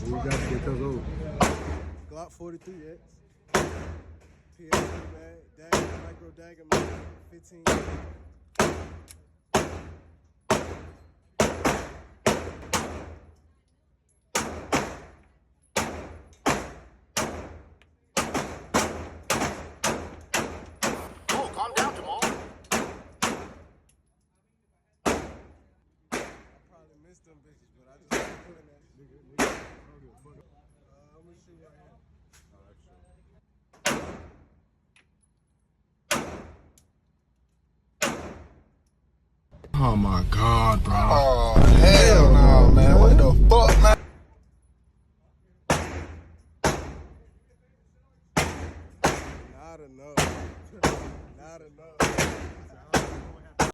We got to get those over. Glock 43X. PS3 mag, dagger, micro dagger, mag, 15. Oh, calm down, Jamal. I probably missed them bitches, but I just keep putting that shit. Let me see right here. Oh my God, bro. Oh, hell no.